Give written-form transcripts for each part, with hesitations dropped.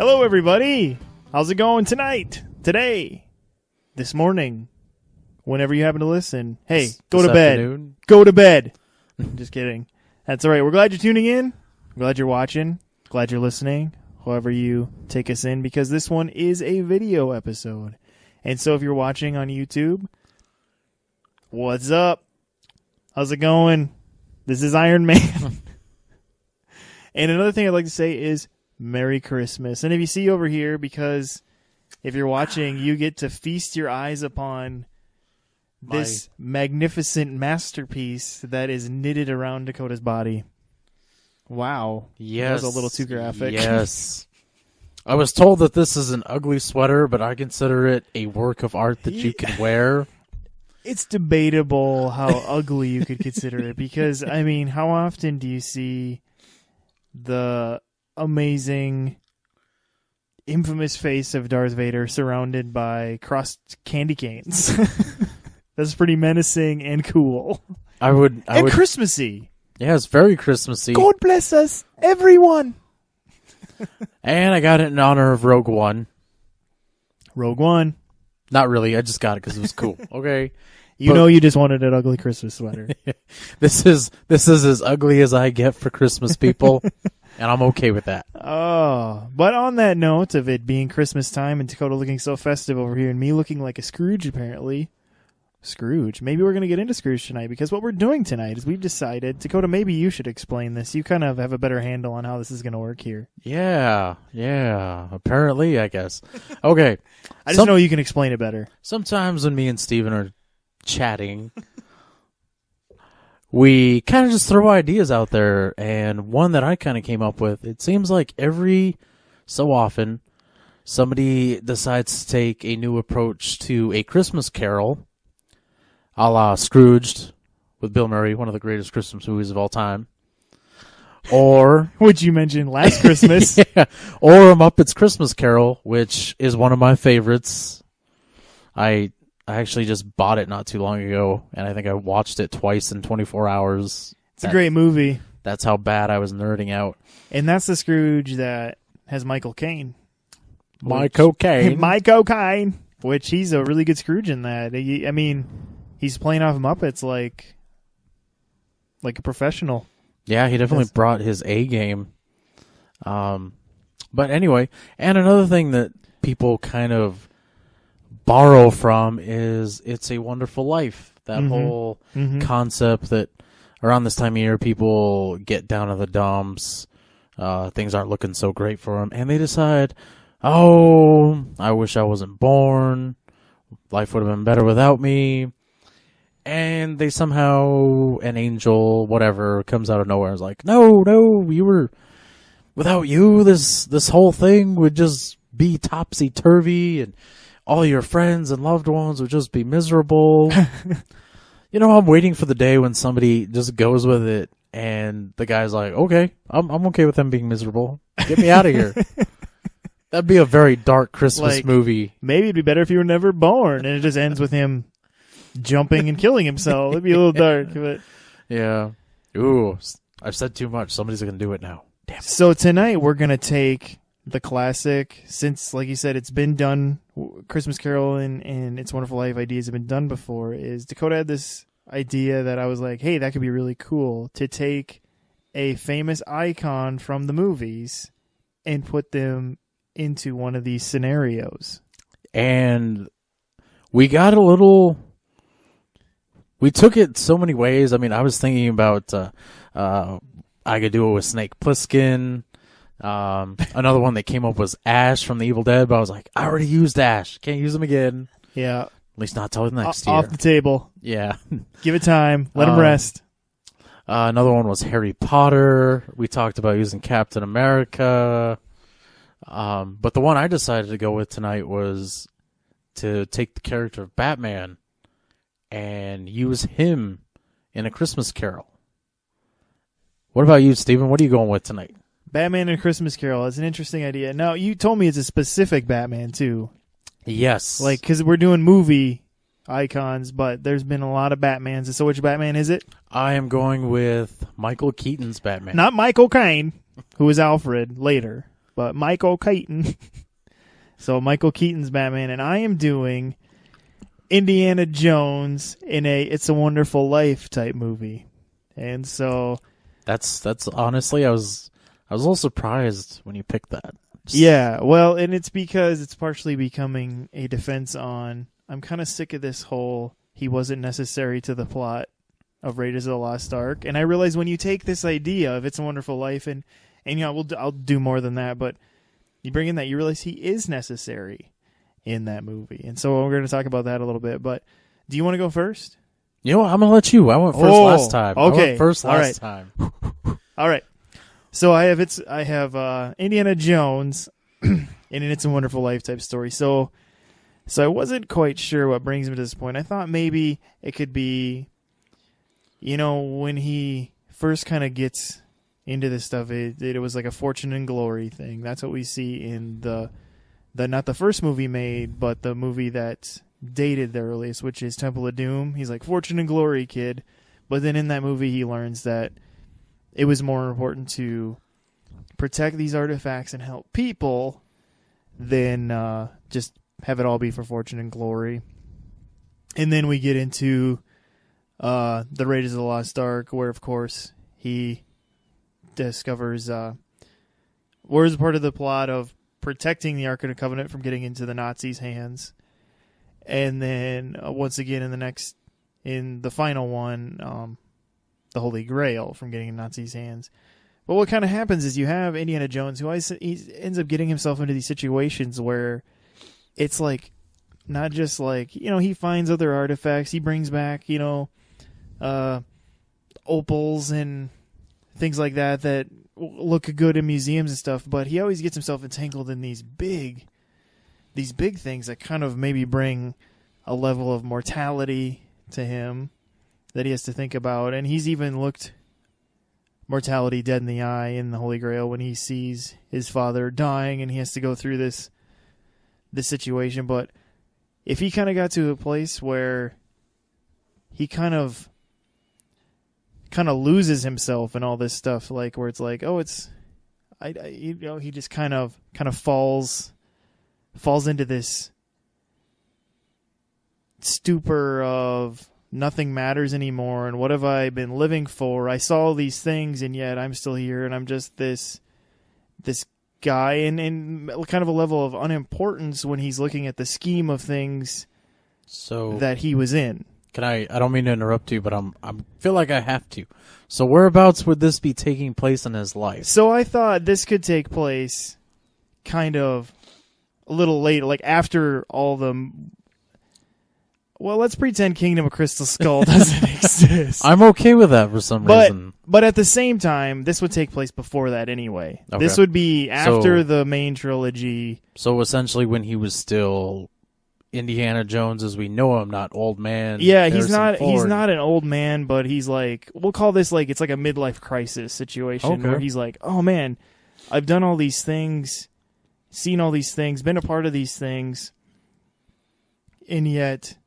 Hello, everybody. How's it going tonight, today, this morning, whenever you happen to listen? Hey, go to bed. Afternoon. Go to bed. Just kidding. That's all right. We're glad you're tuning in. Glad you're watching. Glad you're listening. However you take us in, because this one is a video episode. And so if you're watching on YouTube, what's up? How's it going? This is Iron Man. And another thing I'd like to say is Merry Christmas. And if you see over here, because if you're watching, you get to feast your eyes upon this magnificent masterpiece that is knitted around Dakota's body. Wow. Yes. That was a little too graphic. Yes. I was told that this is an ugly sweater, but I consider it a work of art that you can wear. It's debatable how ugly you could consider it, because, I mean, how often do you see the amazing, infamous face of Darth Vader surrounded by crossed candy canes? That's pretty menacing and cool. I would Christmassy. Yeah, it's very Christmassy. God bless us, everyone. And I got it in honor of Rogue One. Rogue One. Not really. I just got it because it was cool. Okay. You know you just wanted an ugly Christmas sweater. This is as ugly as I get for Christmas, people. And I'm okay with that. Oh, but on that note of it being Christmas time and Dakota looking so festive over here and me looking like a Scrooge, apparently. Scrooge. Maybe we're going to get into Scrooge tonight, because what we're doing tonight is we've decided, Dakota, maybe you should explain this. You kind of have a better handle on how this is going to work here. Yeah. Apparently, I guess. Okay. I just know you can explain it better. Sometimes when me and Steven are chatting, we kind of just throw ideas out there, and one that I kind of came up with, it seems like every so often somebody decides to take a new approach to a Christmas Carol, a la Scrooged with Bill Murray, one of the greatest Christmas movies of all time. Or which you mentioned last Christmas. Yeah, or A Muppet's Christmas Carol, which is one of my favorites. I actually just bought it not too long ago, and I think I watched it twice in 24 hours. It's a great movie. That's how bad I was nerding out. And that's the Scrooge that has Michael Caine. Michael Caine. Which he's a really good Scrooge in that. I mean, he's playing off Muppets like a professional. Yeah, he definitely brought his A game. But anyway, and another thing that people kind of borrow from is It's a Wonderful Life. That whole concept that around this time of year people get down in the dumps, things aren't looking so great for them, and they decide, oh, I wish I wasn't born, life would have been better without me, and they somehow, an angel, whatever, comes out of nowhere and is like, no, without you, this whole thing would just be topsy-turvy, and all your friends and loved ones would just be miserable. I'm waiting for the day when somebody just goes with it, and the guy's like, okay, I'm okay with them being miserable. Get me out of here. That'd be a very dark Christmas movie. Maybe it'd be better if you were never born, and it just ends with him jumping and killing himself. It'd be a little dark, but yeah. Ooh, I've said too much. Somebody's gonna do it now. Damn. So tonight we're gonna take the classic, since, like you said, it's been done. Christmas Carol and It's a Wonderful Life ideas have been done before. Is Dakota had this idea that I was like, hey, that could be really cool to take a famous icon from the movies and put them into one of these scenarios. And we got we took it so many ways. I mean, I was thinking about I could do it with Snake Plissken. Another one that came up was Ash from the Evil Dead, but I was like, I already used Ash. Can't use him again. Yeah. At least not till next year. Off the table. Yeah. Give it time. Let him rest. Another one was Harry Potter. We talked about using Captain America. But the one I decided to go with tonight was to take the character of Batman and use him in A Christmas Carol. What about you, Steven? What are you going with tonight? Batman and Christmas Carol. That's an interesting idea. Now, you told me it's a specific Batman, too. Yes. Because we're doing movie icons, but there's been a lot of Batmans. So which Batman is it? I am going with Michael Keaton's Batman. Not Michael Caine, who was Alfred later. but Michael Keaton. So Michael Keaton's Batman, and I am doing Indiana Jones in a It's a Wonderful Life type movie. And so that's honestly, I was a little surprised when you picked that. Yeah, well, and it's because it's partially becoming a defense on, I'm kind of sick of this whole he wasn't necessary to the plot of Raiders of the Lost Ark. And I realize when you take this idea of It's a Wonderful Life, and I'll do more than that, but you bring in that, you realize he is necessary in that movie. And so we're going to talk about that a little bit. But do you want to go first? You know what? I'm going to let you. I went first last time. Okay. I went first last time. All right. So I have Indiana Jones in an It's a Wonderful Life type story. So I wasn't quite sure what brings me to this point. I thought maybe it could be, when he first kind of gets into this stuff, it was like a fortune and glory thing. That's what we see in the not the first movie made, but the movie that dated the earliest, which is Temple of Doom. He's like, fortune and glory, kid. But then in that movie, he learns that it was more important to protect these artifacts and help people than just have it all be for fortune and glory. And then we get into the Raiders of the Lost Ark, where, of course, he discovers where's part of the plot of protecting the Ark of the Covenant from getting into the Nazis' hands. And then once again in the final one, the Holy Grail from getting in Nazis' hands. But what kind of happens is you have Indiana Jones, who he ends up getting himself into these situations where it's like, not just like, he finds other artifacts. He brings back, opals and things like that look good in museums and stuff. But he always gets himself entangled in these big things that kind of maybe bring a level of mortality to him that he has to think about. And he's even looked mortality dead in the eye in the Holy Grail when he sees his father dying and he has to go through this situation. But if he kind of got to a place where he kind of loses himself in all this stuff, like where it's like, oh, it's, he just kind of falls into this stupor of nothing matters anymore, and what have I been living for? I saw all these things, and yet I'm still here, and I'm just this guy, and kind of a level of unimportance when he's looking at the scheme of things that he was in. Can I don't mean to interrupt you, but I feel like I have to. So whereabouts would this be taking place in his life? So I thought this could take place kind of a little later, like after all the... Well, let's pretend Kingdom of Crystal Skull doesn't exist. I'm okay with that for some reason. But at the same time, this would take place before that anyway. Okay. This would be after the main trilogy. So essentially when he was still Indiana Jones as we know him, not old man. Yeah, he's not an old man, but he's like, we'll call this like, it's like a midlife crisis situation where he's like, oh man, I've done all these things, seen all these things, been a part of these things, and yet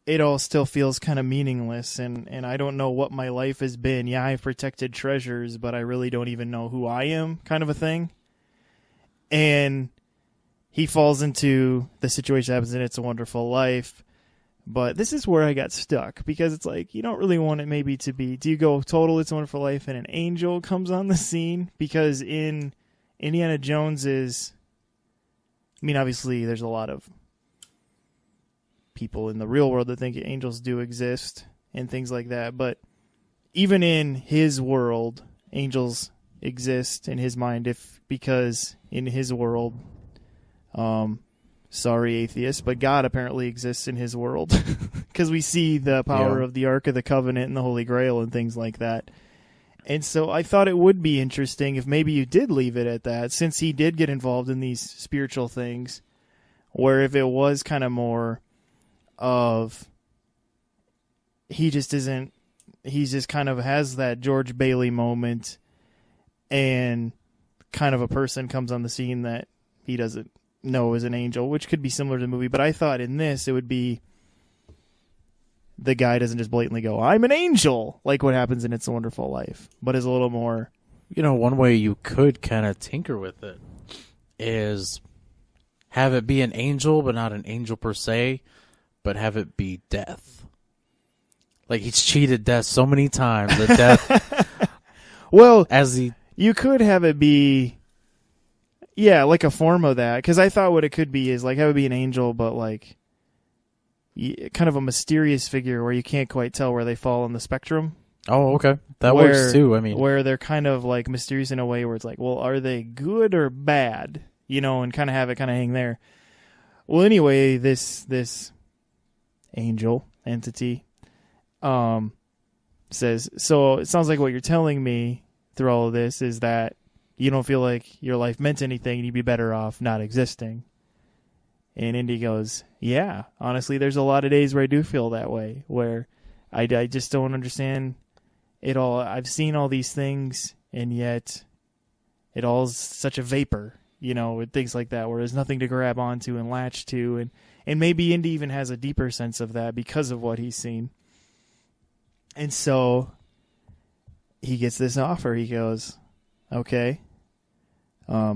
it all still feels kind of meaningless, and I don't know what my life has been. Yeah, I've protected treasures, but I really don't even know who I am, kind of a thing. And he falls into the situation that happens in It's a Wonderful Life. But this is where I got stuck, because it's like, you don't really want it maybe to be, do you go total It's a Wonderful Life and an angel comes on the scene? Because in Indiana Jones's, obviously there's a lot of people in the real world that think angels do exist and things like that, but even in his world, angels exist in his mind, because in his world, sorry atheist, but God apparently exists in his world, because we see the power of the Ark of the Covenant and the Holy Grail and things like that. And so I thought it would be interesting if maybe you did leave it at that, since he did get involved in these spiritual things, where if it was kind of more of he just kind of has that George Bailey moment, and kind of a person comes on the scene that he doesn't know is an angel, which could be similar to the movie. But I thought in this it would be the guy doesn't just blatantly go, I'm an angel, like what happens in It's a Wonderful Life, but is a little more... one way you could kind of tinker with it is have it be an angel, but not an angel per se, but have it be death. Like, he's cheated death so many times that death... Well, as he... you could have it be... Yeah, like a form of that. Because I thought what it could be is, like, have it be an angel, but, like, kind of a mysterious figure where you can't quite tell where they fall on the spectrum. Oh, okay. That works, too. I mean... Where they're kind of, like, mysterious in a way where it's like, well, are they good or bad? You know, and kind of have it kind of hang there. Well, anyway, this angel entity says, so it sounds like what you're telling me through all of this is that you don't feel like your life meant anything and you'd be better off not existing. And Indy goes, yeah, honestly, there's a lot of days where I do feel that way, where I just don't understand it all. I've seen all these things, and yet it all's such a vapor, you know, and things like that, where there's nothing to grab onto and latch to. And maybe Indy even has a deeper sense of that because of what he's seen. And so he gets this offer. He goes, okay, I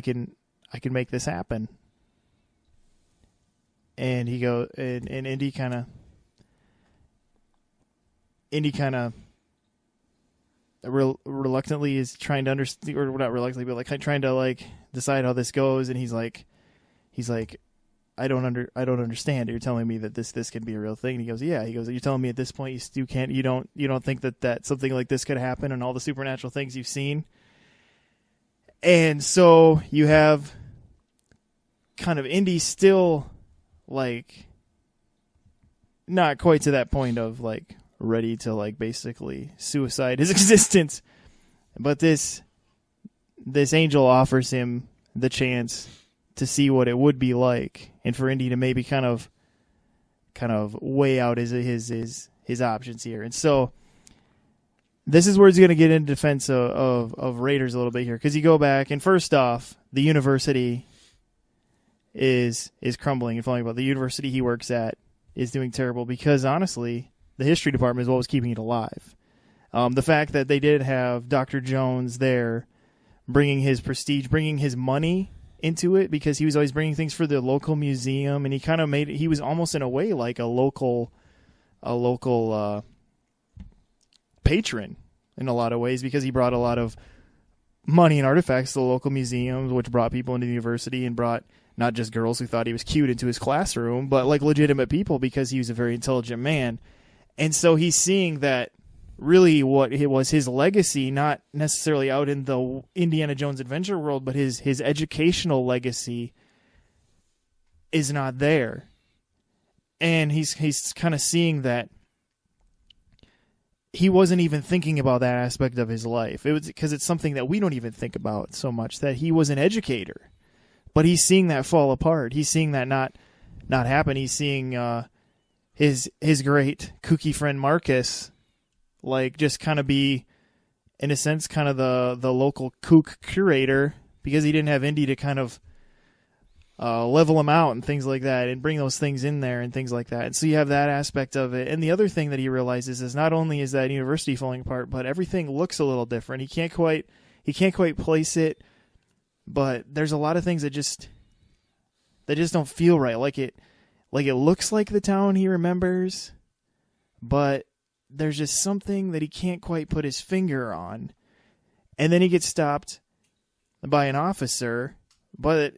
can make this happen. And he goes, and Indy kind of reluctantly is trying to understand, or not reluctantly, but like trying to like decide how this goes. And he's like, I don't understand. You're telling me that this can be a real thing. And he goes, yeah. He goes, you're telling me at this point you don't think that something like this could happen, and all the supernatural things you've seen. And so you have kind of Indy still, like, not quite to that point of, like, ready to, like, basically suicide his existence. But this angel offers him the chance to see what it would be like, and for Indy to maybe kind of weigh out his options here. And so this is where he's going to get into defense of Raiders a little bit here, because you go back, and first off, the university is crumbling and falling apart. The university he works at is doing terrible because, honestly, the history department is what was keeping it alive. The fact that they did have Dr. Jones there bringing his prestige, bringing his money into it, because he was always bringing things for the local museum, and he was almost in a way like a local patron in a lot of ways, because he brought a lot of money and artifacts to the local museums, which brought people into the university and brought not just girls who thought he was cute into his classroom, but like legitimate people, because he was a very intelligent man. And so he's seeing that really what it was his legacy, not necessarily out in the Indiana Jones adventure world, but his educational legacy is not there. And he's kind of seeing that he wasn't even thinking about that aspect of his life. It was because it's something that we don't even think about so much, that he was an educator, but he's seeing that fall apart. He's seeing that not happen. He's seeing his great kooky friend Marcus, like, just kind of be, in a sense, kind of the local kook curator, because he didn't have Indy to kind of level him out and things like that, and bring those things in there and things like that. And so you have that aspect of it. And the other thing that he realizes is not only is that university falling apart, but everything looks a little different. He can't quite place it, but there's a lot of things that just don't feel right. Like it looks like the town he remembers, but there's just something that he can't quite put his finger on. And then he gets stopped by an officer, but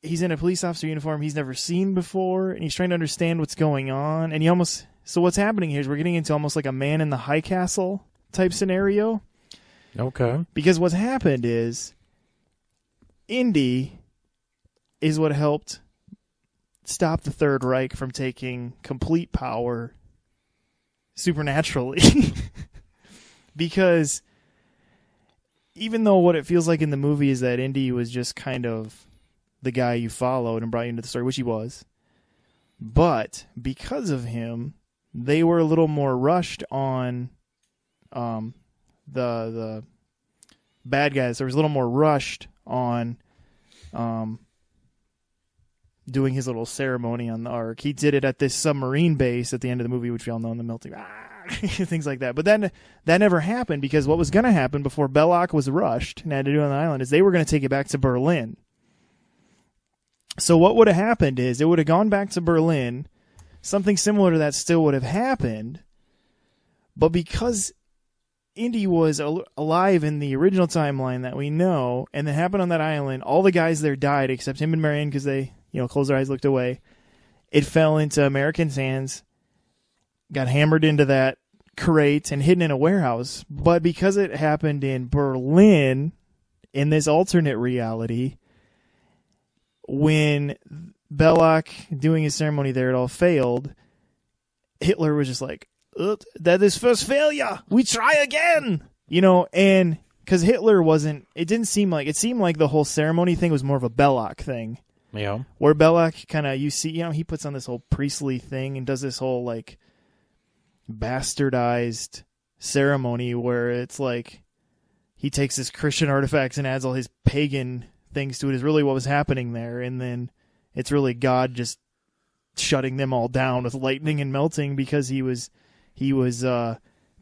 he's in a police officer uniform he's never seen before, and he's trying to understand what's going on. And so what's happening here is we're getting into almost like a Man in the High Castle type scenario. Okay. Because what's happened is Indy is what helped stop the Third Reich from taking complete power supernaturally. Because even though what it feels like in the movie is that Indy was just kind of the guy you followed and brought you into the story, which he was, but because of him, they were a little more rushed on the bad guys. There was a little more rushed on doing his little ceremony on the Ark. He did it at this submarine base at the end of the movie, which we all know in the melting. things like that. But then that never happened, because what was going to happen before Belloc was rushed and had to do on the island is they were going to take it back to Berlin. So what would have happened is it would have gone back to Berlin. Something similar to that still would have happened. But because Indy was alive in the original timeline that we know, and that happened on that island, all the guys there died except him and Marion, because they, closed their eyes, looked away. It fell into Americans' hands, got hammered into that crate, and hidden in a warehouse. But because it happened in Berlin, in this alternate reality, when Belloc doing his ceremony there, it all failed, Hitler was just like, that is first failure. We try again. And because Hitler wasn't, it seemed like the whole ceremony thing was more of a Belloc thing. Yeah. Where Belloc kind of, he puts on this whole priestly thing and does this whole like bastardized ceremony where it's like he takes his Christian artifacts and adds all his pagan things to it, is really what was happening there. And then it's really God just shutting them all down with lightning and melting, because he was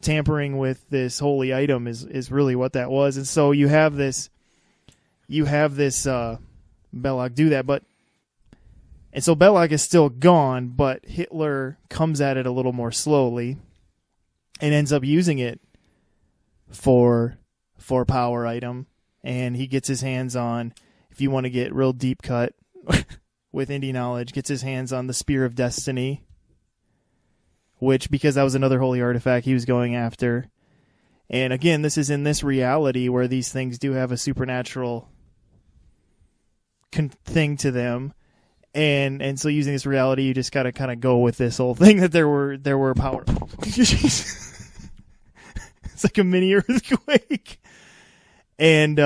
tampering with this holy item is really what that was. And so you have this Belloc do that, and so Belloc is still gone, but Hitler comes at it a little more slowly and ends up using it for power item. And he gets his hands on, if you want to get real deep cut with indie knowledge, gets his hands on the Spear of Destiny, which, because that was another holy artifact he was going after. And again, this is in this reality where these things do have a supernatural thing to them. And so using this reality, you just got to kind of go with this whole thing that there were power. It's like a mini earthquake. And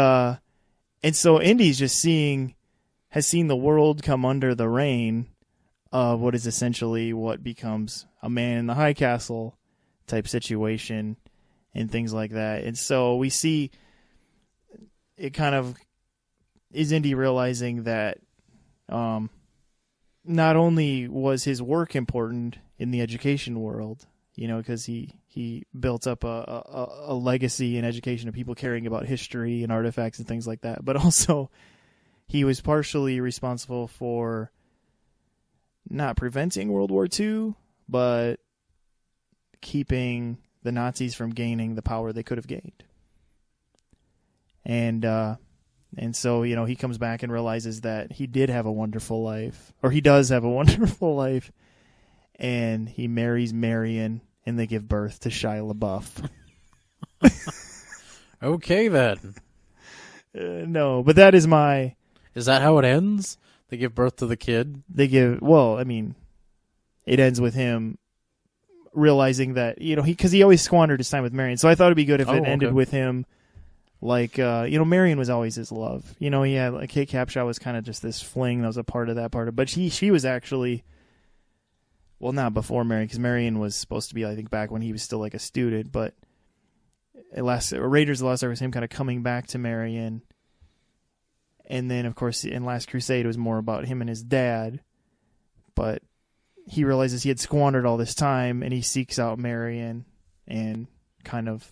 so Indy's just has seen the world come under the reign of what is essentially what becomes a man in the high castle type situation and things like that. And so we see it kind of is Indy realizing that not only was his work important in the education world, because he built up a legacy in education of people caring about history and artifacts and things like that, but also he was partially responsible for not preventing World War II, but keeping the Nazis from gaining the power they could have gained. And so, he comes back and realizes that he did have a wonderful life, or he does have a wonderful life, and he marries Marion, and they give birth to Shia LaBeouf. Okay, then. No, but that is my... Is that how it ends? They give birth to the kid? It ends with him realizing that, because he always squandered his time with Marion. So I thought it'd be good if it ended with him, like, Marion was always his love. He had, like, Kate Capshaw was kind of just this fling that was a part of that part. But she was actually, well, not before Marion, because Marion was supposed to be, I think, back when he was still, like, a student. But Raiders of the Lost Ark was him kind of coming back to Marion. And then, of course, in Last Crusade, it was more about him and his dad. But he realizes he had squandered all this time, and he seeks out Marion and kind of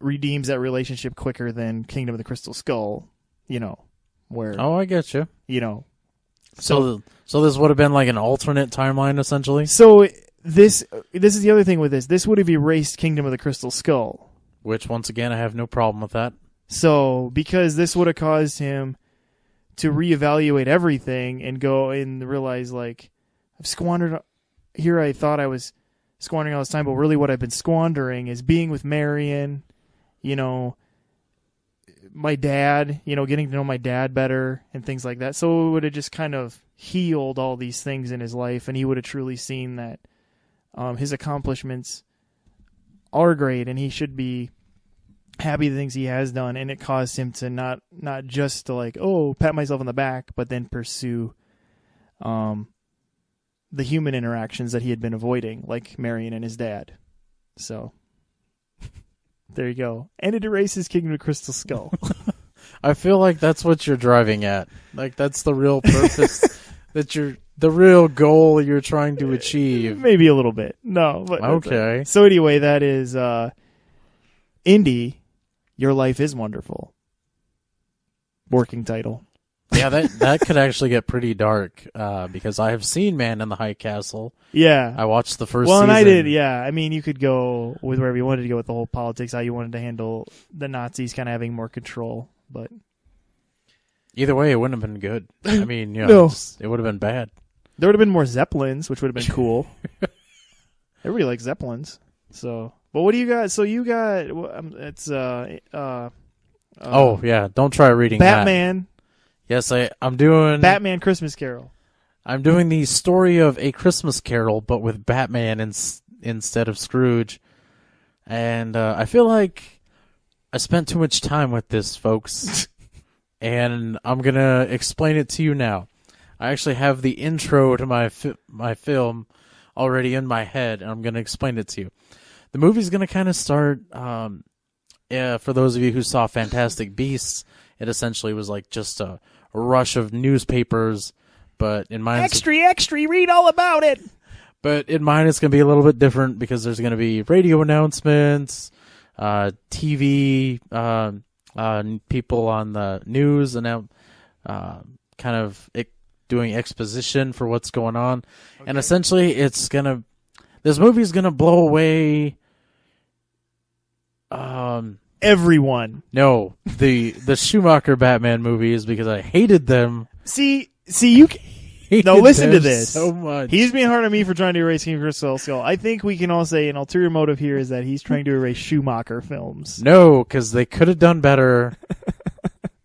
redeems that relationship quicker than Kingdom of the Crystal Skull, where... Oh, I get you. So this would have been like an alternate timeline, essentially? So this is the other thing with this. This would have erased Kingdom of the Crystal Skull. Which, once again, I have no problem with that. So, because this would have caused him to reevaluate everything and go and realize, like, I've squandered... Here I thought I was squandering all this time, but really what I've been squandering is being with Marion, my dad, getting to know my dad better and things like that. So it would have just kind of healed all these things in his life, and he would have truly seen that his accomplishments are great, and he should be happy the things he has done, and it caused him to not just to like, pat myself on the back, but then pursue the human interactions that he had been avoiding, like Marion and his dad. So there you go. And it erases Kingdom of Crystal Skull. I feel like that's what you're driving at. Like, that's the real purpose that you're the real goal you're trying to achieve. Maybe a little bit. No, but okay. So anyway, that is Indy, Your Life is Wonderful. Working title. Yeah, that could actually get pretty dark because I have seen Man in the High Castle. Yeah. I watched the first season. Well, and I did, yeah. I mean, you could go with wherever you wanted to go with the whole politics, how you wanted to handle the Nazis kind of having more control, but... Either way, it wouldn't have been good. I mean, No. It would have been bad. There would have been more Zeppelins, which would have been cool. Everybody likes Zeppelins. So, but what do you got? So you got, it's, oh, yeah. Don't try reading Batman. That. Yes, I'm doing... Batman Christmas Carol. I'm doing the story of A Christmas Carol, but with Batman instead of Scrooge. And I feel like I spent too much time with this, folks. And I'm going to explain it to you now. I actually have the intro to my film already in my head, and I'm going to explain it to you. The movie's going to kind of start, for those of you who saw Fantastic Beasts, it essentially was like just a rush of newspapers, but in mine... Extra, read all about it! But in mine, it's going to be a little bit different because there's going to be radio announcements, TV, people on the news, and now kind of doing exposition for what's going on. Okay. And essentially, this movie's going to blow away... everyone. No, the Schumacher Batman movies, because I hated them. See, you no, listen to this. So much. He's being hard on me for trying to erase King of Crystal Skull. I think we can all say an ulterior motive here is that he's trying to erase Schumacher films. No, because they could have done better.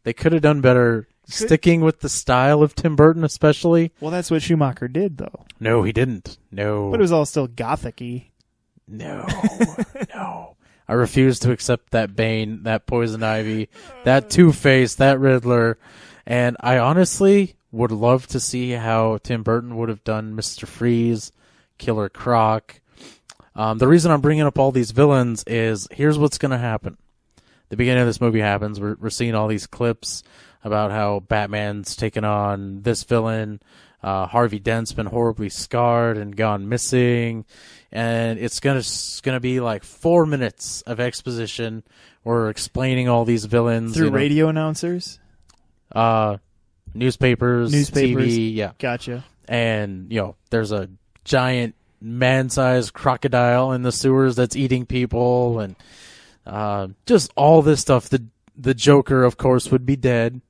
They could have done better sticking with the style of Tim Burton, especially. Well, that's what Schumacher did, though. No, he didn't. No. But it was all still gothic-y. No. No. I refuse to accept that Bane, that Poison Ivy, that Two-Face, that Riddler, and I honestly would love to see how Tim Burton would have done Mr. Freeze, Killer Croc. The reason I'm bringing up all these villains is here's what's going to happen. The beginning of this movie happens. We're seeing all these clips about how Batman's taken on this villain. Harvey Dent's been horribly scarred and gone missing. And it's gonna be like 4 minutes of exposition. We're explaining all these villains through radio announcers, newspapers, TV, yeah, gotcha. And there's a giant man-sized crocodile in the sewers that's eating people, and just all this stuff. The Joker, of course, would be dead.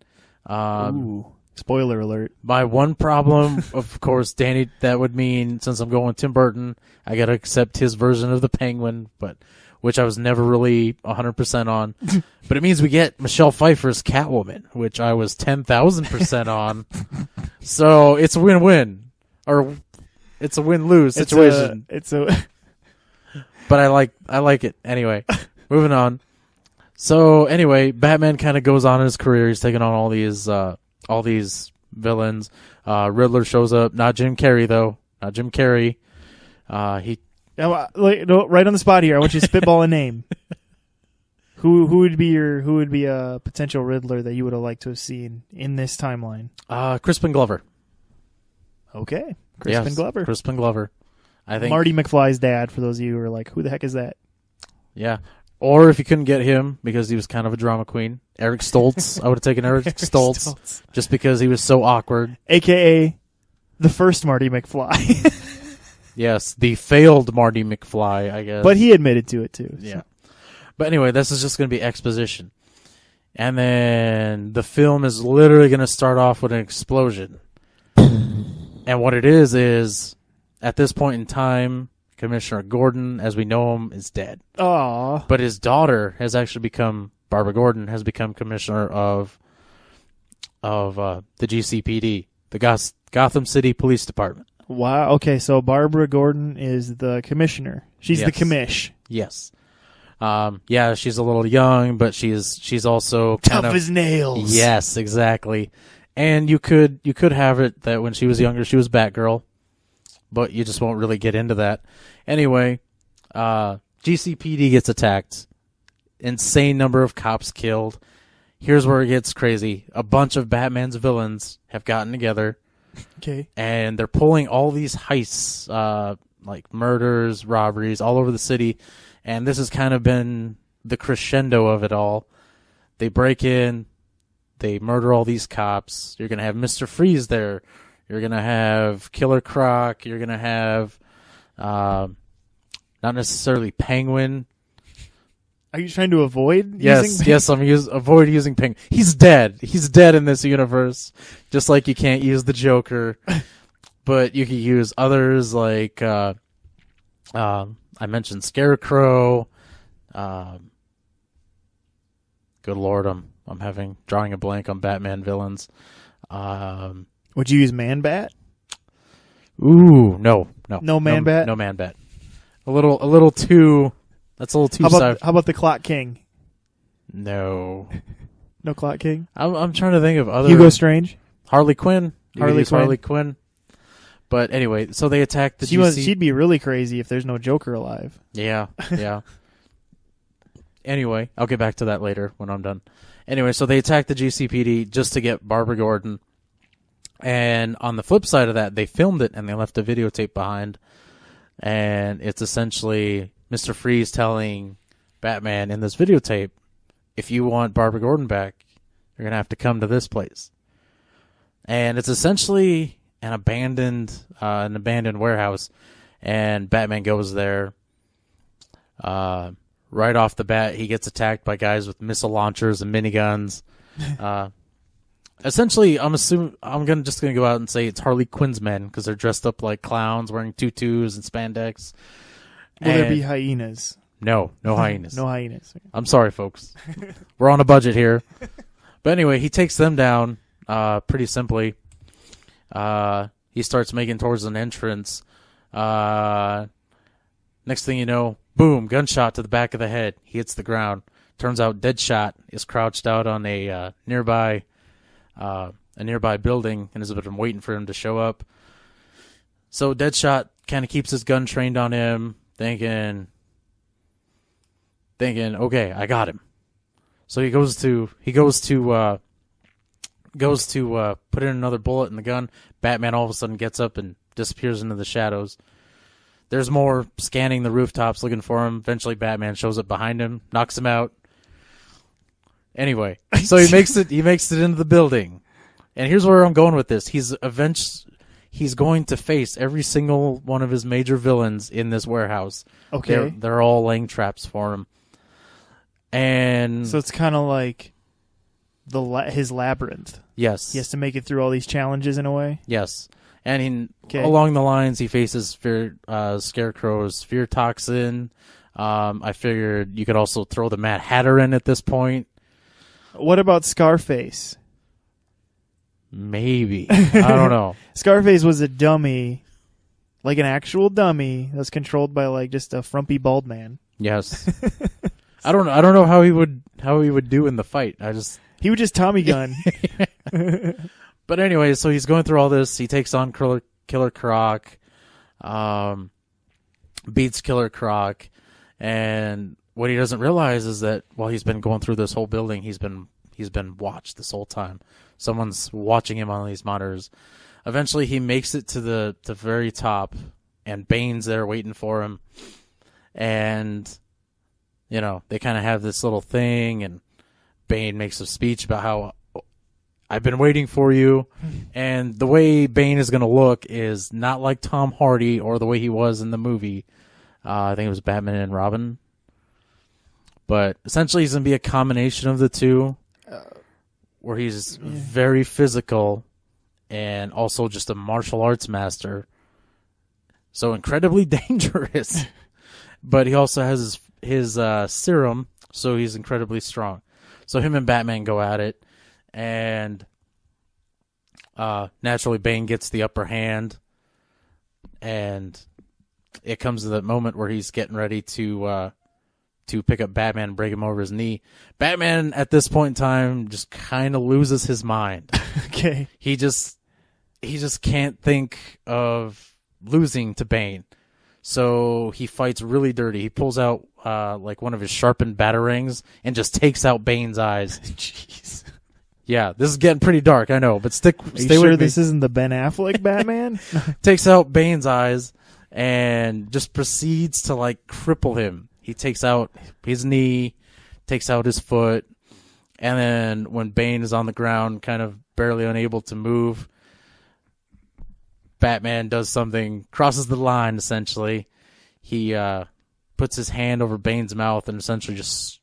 Ooh. Spoiler alert. My one problem, of course, Danny, that would mean, since I'm going with Tim Burton, I got to accept his version of the Penguin, which I was never really 100% on. But it means we get Michelle Pfeiffer's Catwoman, which I was 10,000% on. So it's a win-win. Or it's a win-lose situation. But I like it. Anyway, moving on. So anyway, Batman kind of goes on in his career. He's taking on all these villains. Riddler shows up. Not Jim Carrey, though. Not Jim Carrey. Right on the spot here. I want you to spitball a name. Who would be a potential Riddler that you would have liked to have seen in this timeline? Crispin Glover. Okay, Crispin Glover. Crispin Glover. I think Marty McFly's dad. For those of you who are like, who the heck is that? Yeah. Or if you couldn't get him because he was kind of a drama queen, Eric Stoltz. I would have taken Eric Stoltz just because he was so awkward. AKA the first Marty McFly. Yes, the failed Marty McFly, I guess. But he admitted to it too. So. Yeah. But anyway, this is just going to be exposition. And then the film is literally going to start off with an explosion. And what it is at this point in time, Commissioner Gordon, as we know him, is dead. Aww. But his daughter has actually become, Barbara Gordon has become commissioner of the GCPD, the Gotham City Police Department. Wow. Okay, so Barbara Gordon is the commissioner. She's the commish. Yes. Yeah, she's a little young, but she's also tough as nails. Yes, exactly. And you could have it that when she was younger, she was Batgirl. But you just won't really get into that. Anyway, GCPD gets attacked. Insane number of cops killed. Here's where it gets crazy. A bunch of Batman's villains have gotten together. Okay. And they're pulling all these heists, like murders, robberies, all over the city. And this has kind of been the crescendo of it all. They break in, they murder all these cops. You're going to have Mr. Freeze there. You're going to have Killer Croc. You're going to have not necessarily Penguin. Are you trying to avoid Yes, using yes, avoid using Penguin. He's dead. He's dead in this universe. Just like you can't use the Joker. But you can use others like I mentioned Scarecrow. Good Lord, I'm drawing a blank on Batman villains. Would you use Man-Bat? Ooh, no. No Man-Bat? No Man-Bat. A little too. That's a little too. How about the Clock King? No. No Clock King. I'm trying to think of other. Hugo Strange. Harley Quinn. Harley Quinn. But anyway, so they attack the GC. She'd be really crazy if there's no Joker alive. Yeah. Anyway, I'll get back to that later when I'm done. Anyway, so they attack the GCPD just to get Barbara Gordon. And on the flip side of that, they filmed it and they left a videotape behind. And it's essentially Mr. Freeze telling Batman in this videotape, if you want Barbara Gordon back, you're going to have to come to this place. And it's essentially an abandoned warehouse. And Batman goes there. Right off the bat, he gets attacked by guys with missile launchers and miniguns. Essentially, I'm just gonna go out and say it's Harley Quinn's men because they're dressed up like clowns, wearing tutus and spandex. Will there be hyenas? No hyenas. No hyenas. I'm sorry, folks. We're on a budget here. But anyway, he takes them down pretty simply. He starts making towards an entrance. Next thing you know, boom, gunshot to the back of the head. He hits the ground. Turns out Deadshot is crouched out on a nearby building and has been waiting for him to show up. So Deadshot kind of keeps his gun trained on him, thinking, okay, I got him. So he goes to put in another bullet in the gun. Batman all of a sudden gets up and disappears into the shadows. There's more scanning the rooftops looking for him. Eventually Batman shows up behind him, knocks him out. Anyway, so he makes it into the building. And here's where I'm going with this. He's going to face every single one of his major villains in this warehouse. Okay. They're all laying traps for him. And so it's kind of like his labyrinth. Yes. He has to make it through all these challenges in a way. Yes. And along the lines, he faces Scarecrow's fear toxin. I figured you could also throw the Mad Hatter in at this point. What about Scarface? Maybe. I don't know. Scarface was a dummy, like an actual dummy that's controlled by like just a frumpy bald man. Yes. I don't know how he would do in the fight. He would just Tommy gun. But anyway, so he's going through all this. He takes on Killer Croc, beats Killer Croc, and what he doesn't realize is that while he's been going through this whole building, he's been watched this whole time. Someone's watching him on these monitors. Eventually, he makes it to the very top, and Bane's there waiting for him. And they kind of have this little thing, and Bane makes a speech about how I've been waiting for you. And the way Bane is going to look is not like Tom Hardy or the way he was in the movie. I think it was Batman and Robin. But essentially he's going to be a combination of the two, where he's very physical and also just a martial arts master. So incredibly dangerous. But he also has his serum, so he's incredibly strong. So him and Batman go at it. And naturally Bane gets the upper hand, and it comes to that moment where he's getting ready to pick up Batman and break him over his knee. Batman at this point in time just kind of loses his mind. Okay. He just can't think of losing to Bane. So he fights really dirty. He pulls out like one of his sharpened batarangs and just takes out Bane's eyes. Jeez. Yeah, this is getting pretty dark, I know, but stay Are you sure with me. this isn't the Ben Affleck Batman? Takes out Bane's eyes and just proceeds to like cripple him. He takes out his knee, takes out his foot, and then when Bane is on the ground, kind of barely unable to move, Batman does something, crosses the line essentially. He puts his hand over Bane's mouth and essentially just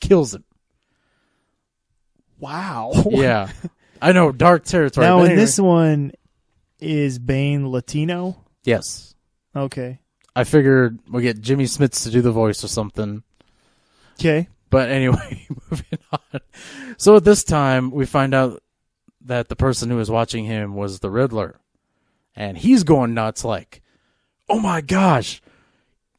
kills him. Wow. Yeah. I know, dark territory. Now, but in anyway. this one, is Bane Latino? Yes. Okay. I figured we'll get Jimmy Smits to do the voice or something. Okay. But anyway, moving on. So at this time, we find out that the person who was watching him was the Riddler. And he's going nuts like, oh my gosh,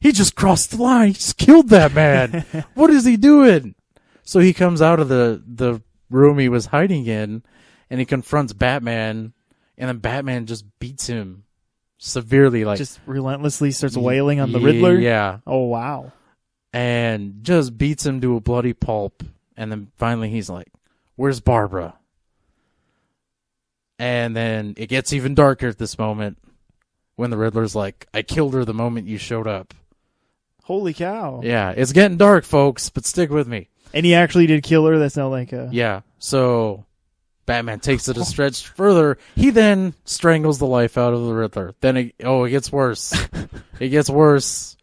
he just crossed the line. He just killed that man. What is he doing? So he comes out of the room he was hiding in, and he confronts Batman, and then Batman just beats him severely. Like Just relentlessly starts wailing on the Riddler? Yeah. Oh, wow. And just beats him to a bloody pulp. And then finally he's like, where's Barbara? And then it gets even darker at this moment when the Riddler's like, I killed her the moment you showed up. Holy cow. Yeah, it's getting dark, folks, but stick with me. And he actually did kill her? That's not like a... Yeah, so Batman takes it a stretch further. He then strangles the life out of the Riddler. Then it gets worse. It gets worse.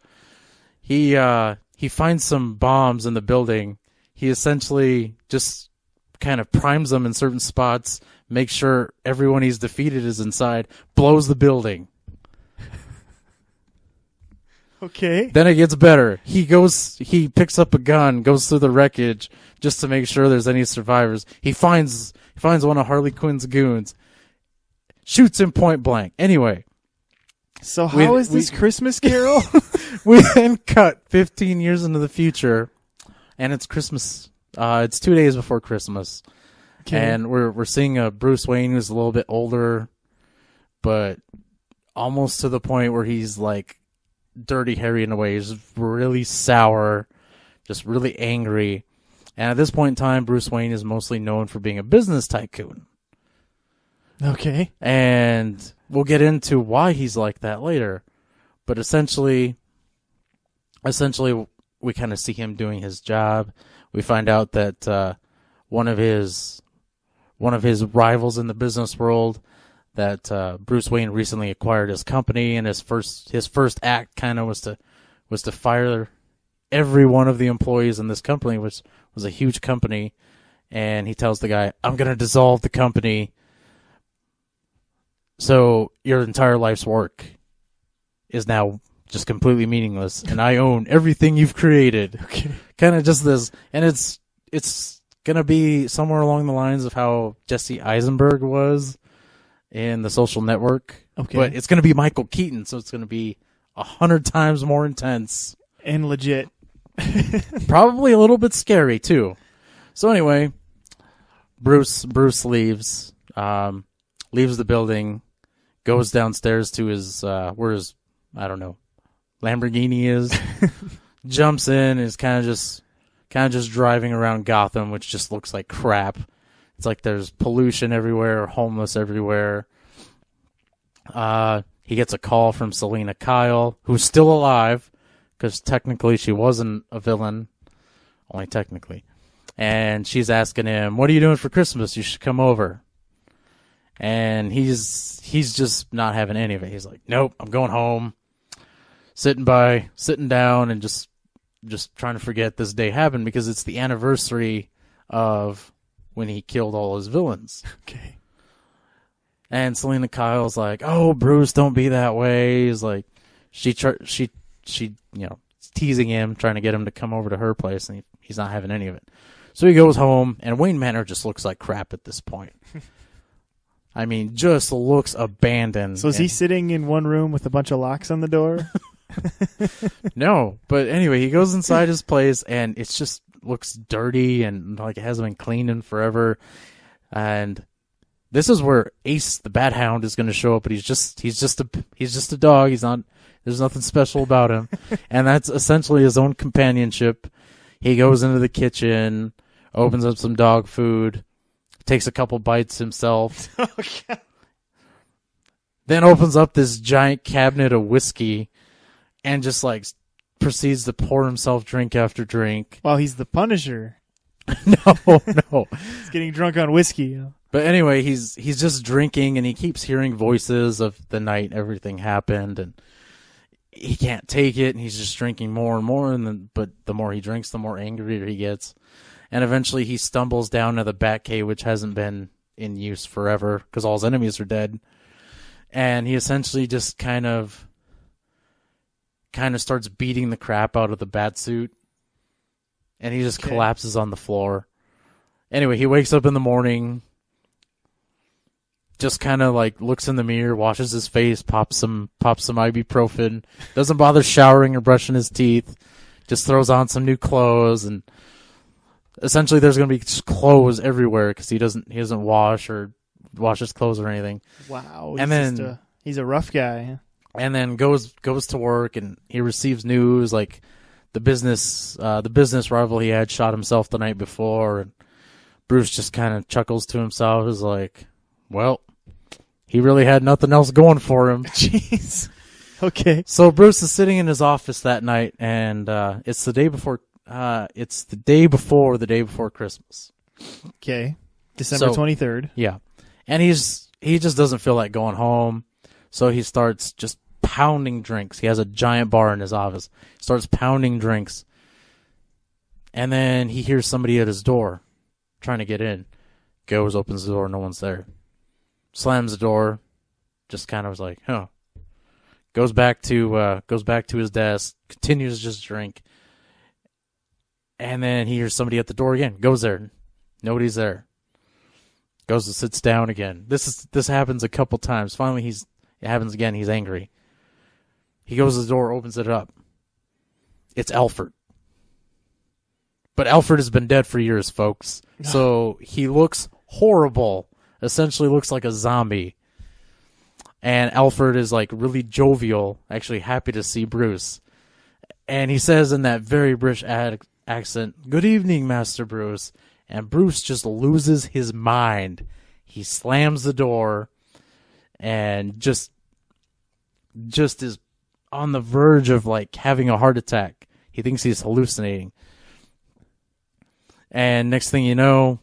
He finds some bombs in the building. He essentially just kind of primes them in certain spots, makes sure everyone he's defeated is inside, blows the building. Okay. Then it gets better. He picks up a gun, goes through the wreckage just to make sure there's any survivors. He finds one of Harley Quinn's goons, shoots him point blank. Anyway. So how is this Christmas Carol? We then cut 15 years into the future, and it's Christmas. It's 2 days before Christmas. Okay. And we're seeing a Bruce Wayne who's a little bit older, but almost to the point where he's like Dirty Harry in a way. He's really sour, just really angry. And at this point in time, Bruce Wayne is mostly known for being a business tycoon. Okay. And we'll get into why he's like that later. But essentially we kind of see him doing his job. We find out that one of his rivals in the business world, that Bruce Wayne recently acquired his company, and his first act kind of was to fire every one of the employees in this company, which was a huge company. And he tells the guy, I'm going to dissolve the company, so your entire life's work is now just completely meaningless, and I own everything you've created. Okay. Kind of just this, and it's going to be somewhere along the lines of how Jesse Eisenberg was in The Social Network. Okay. But it's going to be Michael Keaton, so it's going to be 100 times more intense. And legit. Probably a little bit scary, too. So anyway, Bruce leaves the building, goes downstairs to his, where his, I don't know, Lamborghini is, jumps in, and is kind of just driving around Gotham, which just looks like crap. It's like there's pollution everywhere, homeless everywhere. He gets a call from Selena Kyle, who's still alive, because technically she wasn't a villain, only technically. And she's asking him, what are you doing for Christmas? You should come over. And he's just not having any of it. He's like, nope, I'm going home. Sitting down and just trying to forget this day happened, because it's the anniversary of when he killed all his villains. Okay. And Selena Kyle's like, oh, Bruce, don't be that way. He's like, she teasing him, trying to get him to come over to her place, and he's not having any of it. So he goes home, and Wayne Manor just looks like crap at this point. I mean, just looks abandoned. So is he sitting in one room with a bunch of locks on the door? No, but anyway, he goes inside his place, and it just looks dirty and like it hasn't been cleaned in forever. And this is where Ace the Bat Hound is going to show up, but he's just a dog. There's nothing special about him. And that's essentially his own companionship. He goes into the kitchen, opens up some dog food, takes a couple bites himself, Okay. then opens up this giant cabinet of whiskey and just like proceeds to pour himself drink after drink. Well, he's the Punisher. No. He's getting drunk on whiskey. But anyway, he's just drinking, and he keeps hearing voices of the night everything happened, and he can't take it, and he's just drinking more and more. But the more he drinks, the more angrier he gets, and eventually he stumbles down to the Batcave, which hasn't been in use forever because all his enemies are dead, and he essentially just kind of starts beating the crap out of the Batsuit, and he just collapses on the floor. Anyway, he wakes up in the morning, just kind of like looks in the mirror, washes his face, pops some ibuprofen, doesn't bother showering or brushing his teeth, just throws on some new clothes, and essentially there's going to be just clothes everywhere because he doesn't wash his clothes or anything. Wow. And then he's a rough guy. And then goes to work, and he receives news like the business rival he had shot himself the night before, and Bruce just kind of chuckles to himself, is like, well, he really had nothing else going for him. Jeez. Okay. So Bruce is sitting in his office that night, and it's the day before the day before Christmas. Okay. December 23rd. Yeah. And he just doesn't feel like going home, so he starts just pounding drinks. He has a giant bar in his office. Starts pounding drinks. And then he hears somebody at his door trying to get in. Goes, opens the door, no one's there. Slams the door, just kind of was like, huh. Goes back to his desk, continues to just drink. And then he hears somebody at the door again. Goes there. Nobody's there. Goes and sits down again. This happens a couple times. Finally it happens again. He's angry. He goes to the door, opens it up. It's Alfred. But Alfred has been dead for years, folks. So he looks horrible. Essentially looks like a zombie. And Alfred is like really jovial, actually happy to see Bruce. And he says in that very British accent, "Good evening, Master Bruce." And Bruce just loses his mind. He slams the door and just is on the verge of like having a heart attack. He thinks he's hallucinating. And next thing you know,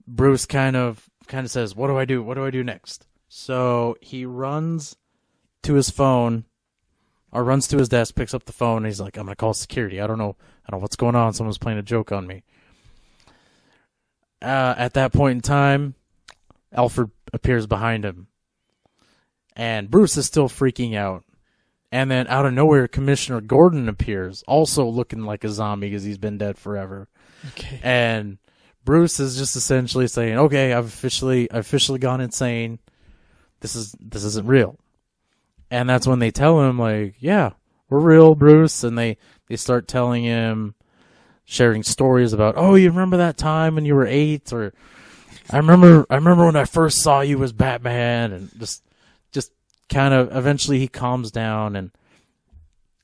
Bruce kind of says, "What do I do? What do I do next?" So he runs to his phone, or runs to his desk, picks up the phone, and he's like, "I'm going to call security. I don't know what's going on. Someone's playing a joke on me." At that point in time, Alfred appears behind him. And Bruce is still freaking out. And then out of nowhere, Commissioner Gordon appears, also looking like a zombie because he's been dead forever. Okay. And Bruce is just essentially saying, "Okay, I've officially gone insane. This isn't real." And that's when they tell him, like, "Yeah, we're real, Bruce." And they start telling him, sharing stories about, "Oh, you remember that time when you were 8? Or I remember when I first saw you as Batman." And just kind of eventually he calms down, and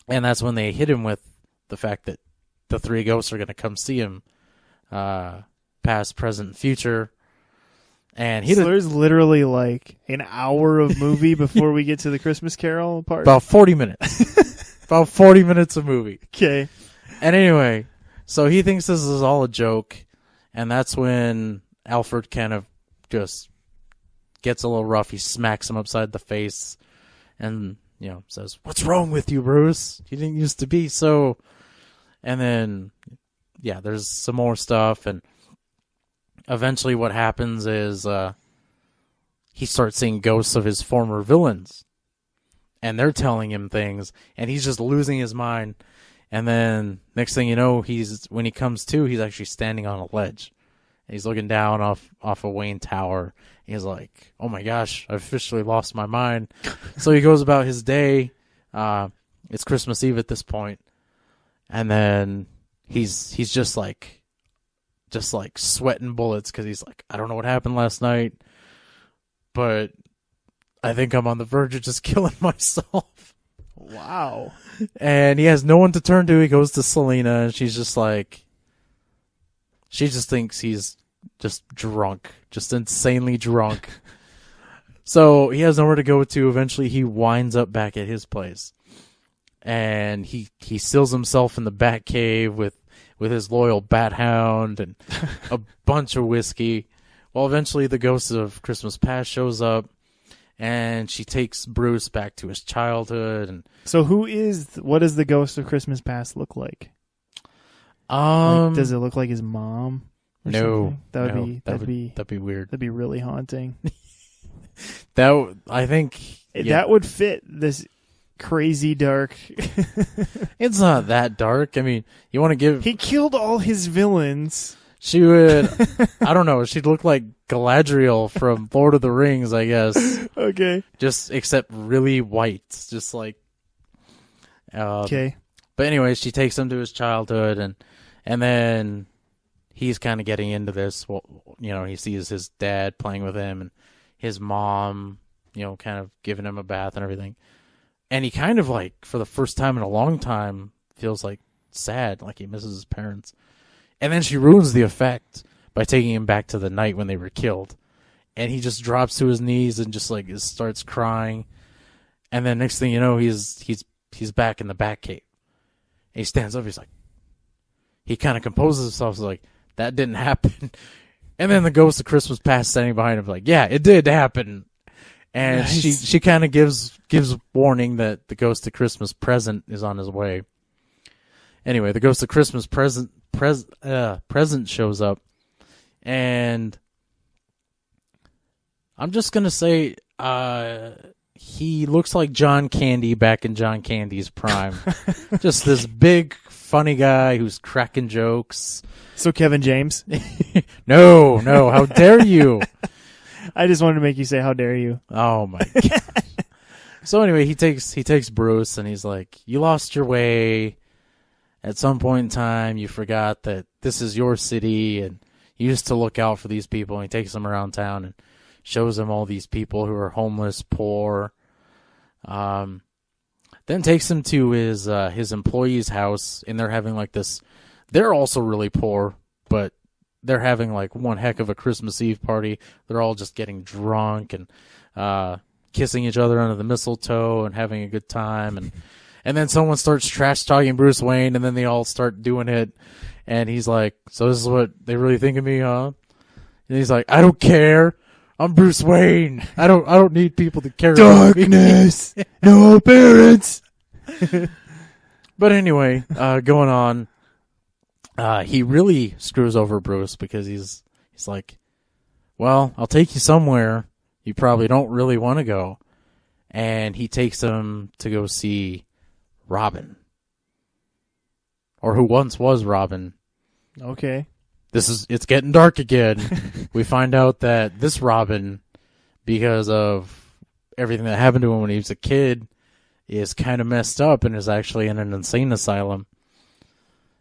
that's when they hit him with the fact that the three ghosts are going to come see him, past, present, and future. And so there's literally like an hour of movie before we get to the Christmas Carol part. About 40 minutes. About 40 minutes of movie. Okay. And anyway, so he thinks this is all a joke, and that's when Alfred kind of just gets a little rough. He smacks him upside the face and, says, "What's wrong with you, Bruce? You didn't used to be so..." And then, yeah, there's some more stuff, and eventually what happens is he starts seeing ghosts of his former villains, and they're telling him things, and he's just losing his mind. And then next thing you know, when he comes to, he's actually standing on a ledge. He's looking down off a Wayne Tower. He's like, "Oh my gosh, I've officially lost my mind." So he goes about his day. It's Christmas Eve at this point. And then he's just like sweating bullets because he's like, "I don't know what happened last night, but I think I'm on the verge of just killing myself." Wow. And he has no one to turn to. He goes to Selena, and she's just like, She just thinks he's just drunk, just insanely drunk. So he has nowhere to go to. Eventually, he winds up back at his place. And he seals himself in the bat cave with his loyal bat hound and a bunch of whiskey. Well, eventually the ghost of Christmas Past shows up, and she takes Bruce back to his childhood. And so what does the ghost of Christmas Past look like? Does it look like his mom? No. That'd be weird. That'd be really haunting. I think that would fit this crazy dark. It's not that dark. I mean, you want to give... He killed all his villains. She would... I don't know. She'd look like Galadriel from Lord of the Rings, I guess. Okay. Just except really white. Just like... okay. But anyway, she takes him to his childhood, and then he's kind of getting into this. Well, he sees his dad playing with him and his mom, kind of giving him a bath and everything. And he kind of like, for the first time in a long time, feels like sad, like he misses his parents. And then she ruins the effect by taking him back to the night when they were killed. And he just drops to his knees and just like starts crying. And then next thing you know, he's back in the Batcave. And he stands up. He's like, he kind of composes himself. He's like, that didn't happen. And then the ghost of Christmas Past standing behind him, like, yeah, it did happen. And nice. she kind of gives warning that the ghost of Christmas Present is on his way. Anyway, the ghost of Christmas Present shows up, and I'm just gonna say he looks like John Candy back in John Candy's prime. Just this big funny guy who's cracking jokes. So Kevin James? No, how dare you? I just wanted to make you say, how dare you? Oh, my God. So anyway, he takes Bruce, and he's like, you lost your way. At some point in time, you forgot that this is your city, and you used to look out for these people. And he takes them around town and shows them all these people who are homeless, poor. Then takes him to his employee's house, and they're having like this. They're also really poor, but they're having like one heck of a Christmas Eve party. They're all just getting drunk and kissing each other under the mistletoe and having a good time. And then someone starts trash talking Bruce Wayne, and then they all start doing it. And he's like, so this is what they really think of me, huh? And he's like, I don't care. I'm Bruce Wayne. I don't need people to care about me. Darkness. No parents. But anyway, going on. He really screws over Bruce because he's like, well, I'll take you somewhere you probably don't really want to go. And he takes him to go see Robin. Or who once was Robin. Okay. It's getting dark again. We find out that this Robin, because of everything that happened to him when he was a kid, is kind of messed up and is actually in an insane asylum.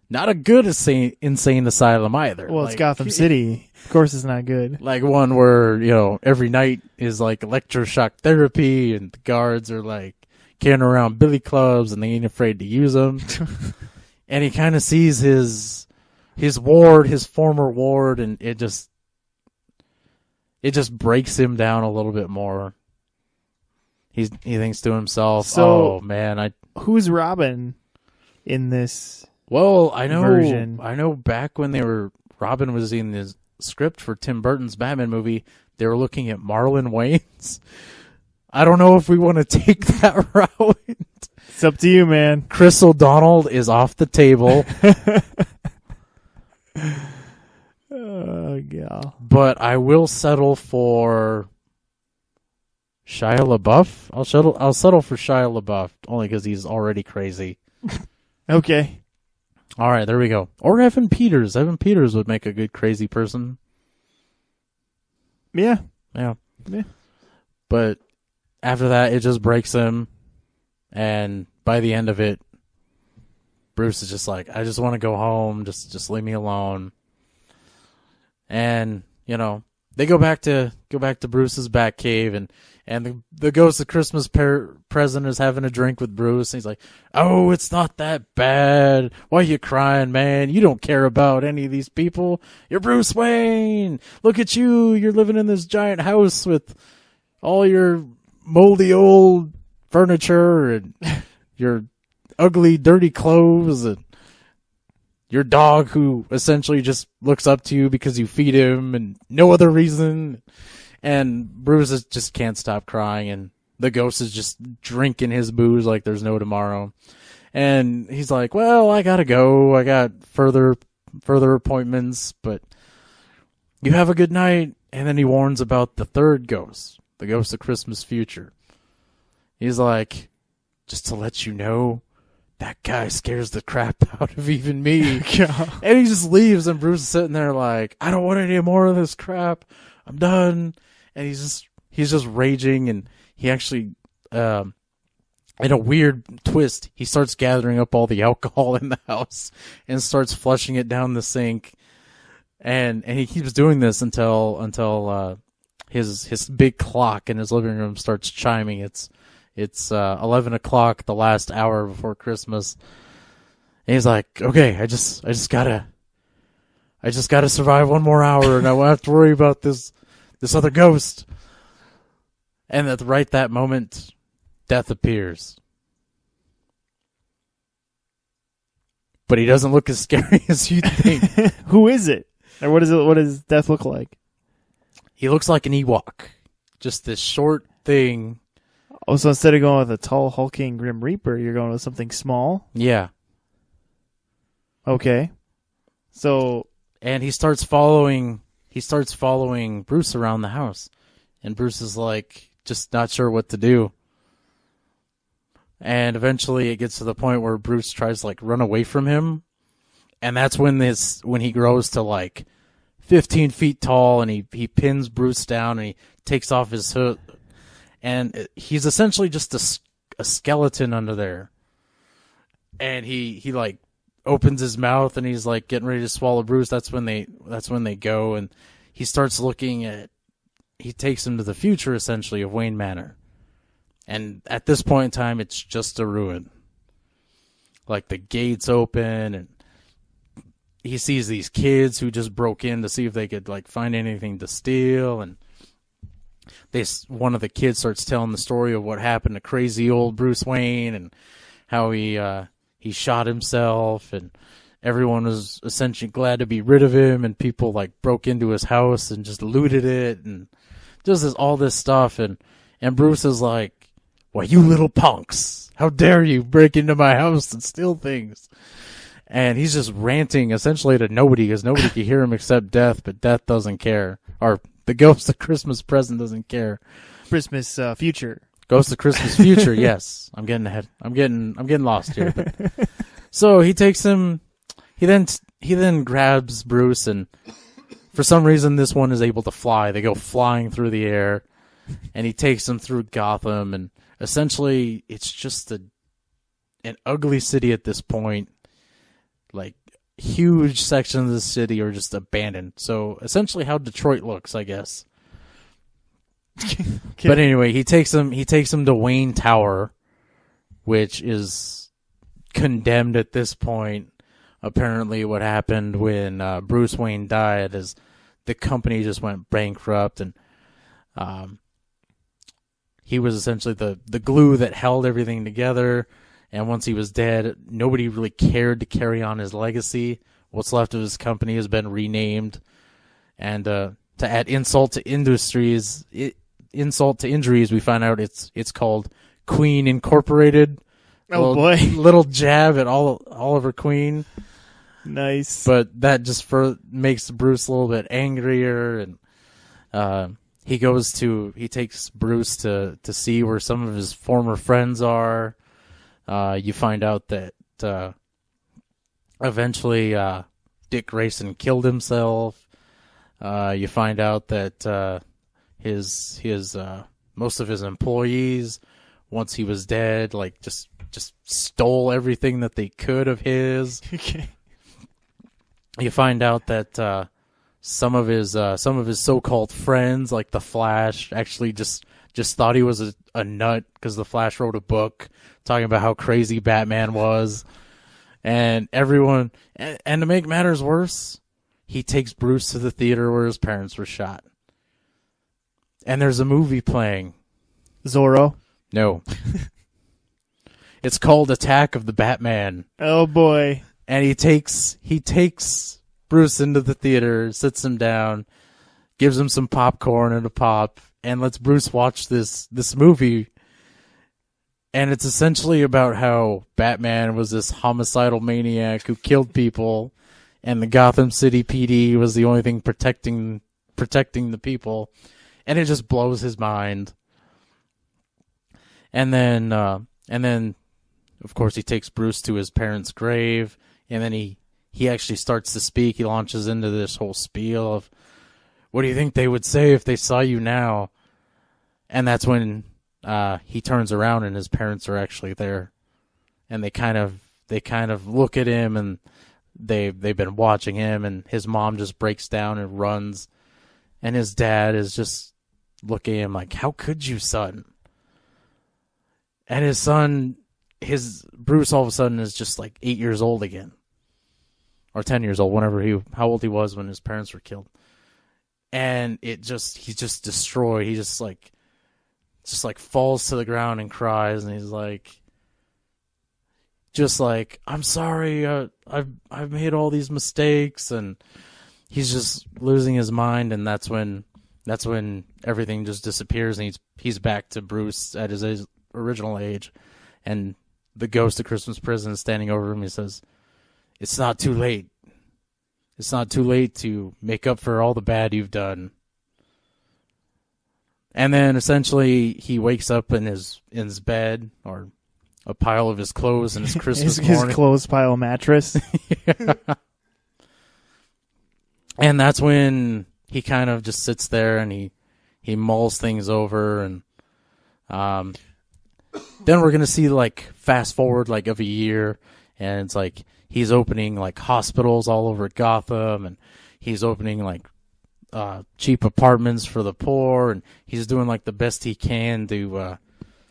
Not a good insane asylum either. Well, it's Gotham City. Of course it's not good. Like one where, every night is like electroshock therapy and the guards are like carrying around billy clubs and they ain't afraid to use them. And he kind of sees his former ward, and it just breaks him down a little bit more. He thinks to himself, so, oh man, who's Robin in this? Well, I know version? I know back when Robin was in the script for Tim Burton's Batman movie, they were looking at Marlon Wayans. I don't know if we want to take that route. It's up to you, man. Chris O'Donnell is off the table. Oh, God. But I will settle for Shia LaBeouf. I'll settle for Shia LaBeouf only because he's already crazy. Okay. All right, there we go. Or Evan Peters. Evan Peters would make a good crazy person. Yeah. But after that, it just breaks him. And by the end of it, Bruce is just like, I just want to go home. Just leave me alone. And, they go back to Bruce's Batcave, and And the ghost of Christmas present is having a drink with Bruce. And he's like, "Oh, it's not that bad. Why are you crying, man? You don't care about any of these people. You're Bruce Wayne. Look at you. You're living in this giant house with all your moldy old furniture and your ugly, dirty clothes and your dog who essentially just looks up to you because you feed him and no other reason." And Bruce just can't stop crying, and the ghost is just drinking his booze like there's no tomorrow. And he's like, "Well, I gotta go. I got further appointments, but you have a good night." And then he warns about the third ghost, the ghost of Christmas future. He's like, "Just to let you know, that guy scares the crap out of even me." And he just leaves, and Bruce is sitting there like, "I don't want any more of this crap. I'm done." And he's just raging, and he actually, in a weird twist, he starts gathering up all the alcohol in the house and starts flushing it down the sink. And he keeps doing this until his big clock in his living room starts chiming. It's 11 o'clock, the last hour before Christmas. And he's like, "Okay, I just gotta survive one more hour, and I won't have to worry about this other ghost." And at that moment, death appears. But he doesn't look as scary as you think. Who is it? Or what does death look like? He looks like an Ewok. Just this short thing. Oh, so instead of going with a tall, hulking Grim Reaper, you're going with something small? Yeah. Okay. So... And he starts following Bruce around the house. And Bruce is like, just not sure what to do. And eventually it gets to the point where Bruce tries to like run away from him. And that's when he grows to like 15 feet tall, and he pins Bruce down, and he takes off his hood. And he's essentially just a skeleton under there. And he like opens his mouth, and he's like getting ready to swallow Bruce. That's when they go, and he starts he takes him to the future, essentially, of Wayne Manor. And at this point in time, it's just a ruin. Like, the gates open, and he sees these kids who just broke in to see if they could like find anything to steal, and one of the kids starts telling the story of what happened to crazy old Bruce Wayne and how he shot himself, and everyone was essentially glad to be rid of him, and people like broke into his house and just looted it, and just all this stuff, and Bruce is like, "Well, you little punks, how dare you break into my house and steal things?" And he's just ranting essentially to nobody, because nobody can hear him except Death, but Death doesn't care. Or the Ghost of Christmas Present doesn't care. Christmas future. Ghost of Christmas Future, yes. I'm getting ahead. I'm getting lost here. But. So he takes him. He then grabs Bruce, and for some reason this one is able to fly. They go flying through the air, and he takes them through Gotham, and essentially it's just an ugly city at this point. Like, huge sections of the city are just abandoned. So essentially how Detroit looks, I guess. Okay. But anyway, he takes him to Wayne Tower, which is condemned at this point. Apparently what happened when Bruce Wayne died is the company just went bankrupt, and he was essentially the glue that held everything together. And once he was dead, nobody really cared to carry on his legacy. What's left of his company has been renamed. And to add insult to injuries, we find out it's called Queen Incorporated. Oh, boy. Little jab at Oliver Queen. Nice. But that just makes Bruce a little bit angrier, and he takes Bruce to see where some of his former friends are. You find out that eventually Dick Grayson killed himself. You find out that his most of his employees, once he was dead, like just stole everything that they could of his. Okay. You find out that some of his so-called friends, like the Flash, actually just just thought he was a nut because the Flash wrote a book talking about how crazy Batman was. And everyone, and to make matters worse, he takes Bruce to the theater where his parents were shot. And there's a movie playing. Zorro? No. It's called Attack of the Batman. Oh, boy. And he takes Bruce into the theater, sits him down, gives him some popcorn and a pop, and lets Bruce watch this movie. And it's essentially about how Batman was this homicidal maniac who killed people, and the Gotham City PD was the only thing protecting the people. And it just blows his mind. And then, of course, he takes Bruce to his parents' grave, and then he actually starts to speak. He launches into this whole spiel of, what do you think they would say if they saw you now? And that's when he turns around and his parents are actually there, and they kind of look at him, and they've been watching him, and his mom just breaks down and runs, and his dad is just looking at him like, how could you, son? And his son, Bruce, all of a sudden is just like 8 years old again, or 10 years old, how old he was when his parents were killed. And he's just destroyed. He just falls to the ground and cries, and he's like, I'm sorry, I've made all these mistakes, and he's just losing his mind. And that's when everything just disappears, and he's back to Bruce at his original age, and the ghost of Christmas Prison is standing over him. He says, "It's not too late. It's not too late to make up for all the bad you've done." And then essentially he wakes up in his bed, or a pile of his clothes in his Christmas morning. His clothes pile mattress. Yeah. And that's when he kind of just sits there and he mulls things over, and then we're gonna see, like, fast forward like of a year, and it's like he's opening like hospitals all over Gotham, and he's opening like cheap apartments for the poor, and he's doing like the best he can to.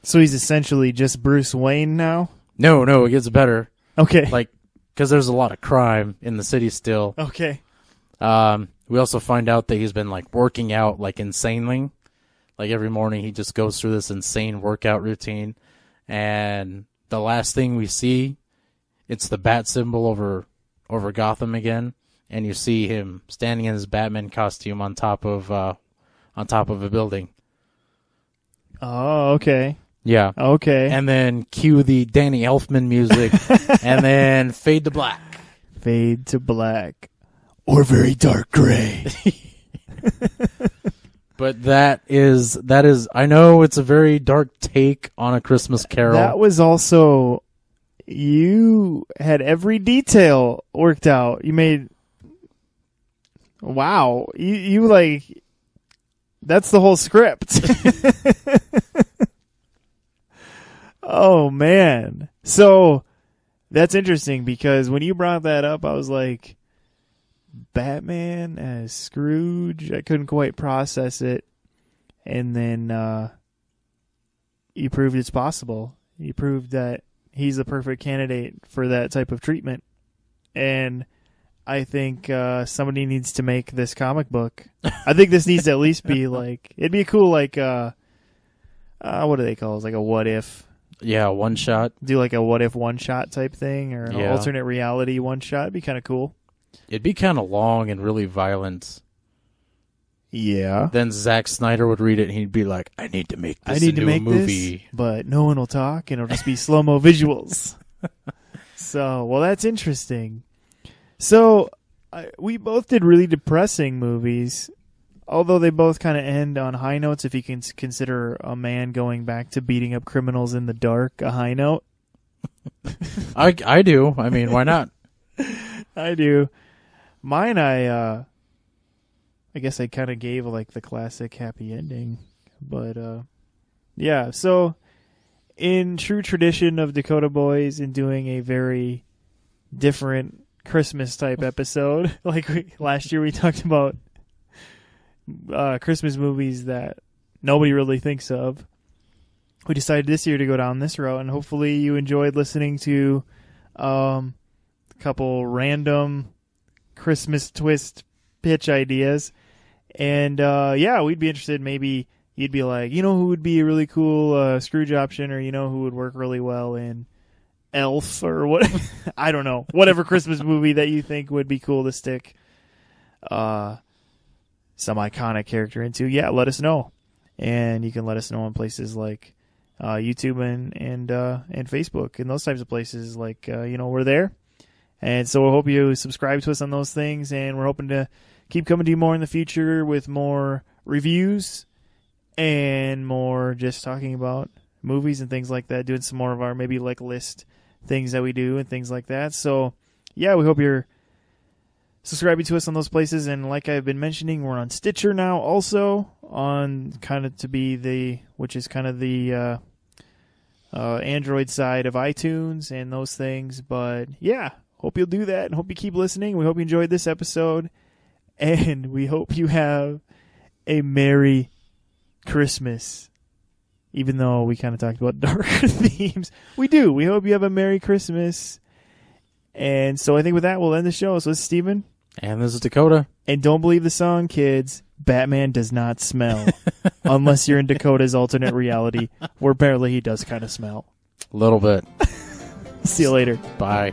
So he's essentially just Bruce Wayne now? No, it gets better. Okay. Like, because there's a lot of crime in the city still. Okay. We also find out that he's been like working out like insanely. Like every morning he just goes through this insane workout routine. And the last thing we see, it's the bat symbol over Gotham again. And you see him standing in his Batman costume on top of a building. Oh, okay. Yeah. Okay. And then cue the Danny Elfman music, and then fade to black. Fade to black. Or very dark gray. But that is, I know it's a very dark take on A Christmas Carol. That was also, you had every detail worked out. You made, wow. You like, that's the whole script. Oh, man. So, that's interesting, because when you brought that up, I was like, Batman as Scrooge? I couldn't quite process it. And then you proved it's possible. You proved that he's the perfect candidate for that type of treatment. And I think somebody needs to make this comic book. I think this needs to at least be like, it'd be cool, like, what do they call it? It's like a what if. Yeah, one shot. Do like a what if one shot type thing, or an alternate reality one shot. It'd be kind of cool. It'd be kind of long and really violent. Yeah. Then Zack Snyder would read it and he'd be like, I need to make this a movie. This, but no one will talk, and it'll just be slow-mo visuals. So, well, that's interesting. So, we both did really depressing movies, although they both kind of end on high notes. If you can consider a man going back to beating up criminals in the dark a high note. I do. I mean, why not? I do. Mine, I guess I kind of gave like the classic happy ending, but yeah. So, in true tradition of Dakota Boys, in doing a very different Christmas type episode, like last year we talked about Christmas movies that nobody really thinks of. We decided this year to go down this route, and hopefully you enjoyed listening to a couple random Christmas twist pitch ideas. And we'd be interested. Maybe you'd be like, who would be a really cool Scrooge option, or who would work really well in Elf, or what? I don't know. Whatever Christmas movie that you think would be cool to stick some iconic character into. Yeah, let us know. And you can let us know on places like YouTube and Facebook and those types of places. Like, we're there. And so we hope you subscribe to us on those things. And we're hoping to keep coming to you more in the future with more reviews and more just talking about movies and things like that. Doing some more of our maybe like list things that we do and things like that. So, yeah, we hope you're subscribing to us on those places. And like I've been mentioning, we're on Stitcher now also, on kind of to be the, which is kind of the Android side of iTunes and those things. But yeah, hope you'll do that and hope you keep listening. We hope you enjoyed this episode, and we hope you have a Merry Christmas. Even though we kind of talked about darker themes, we do. We hope you have a Merry Christmas. And so I think with that, we'll end the show. So this is Steven. And this is Dakota. And don't believe the song, kids. Batman does not smell. Unless you're in Dakota's alternate reality, where apparently he does kind of smell. A little bit. See you later. Bye.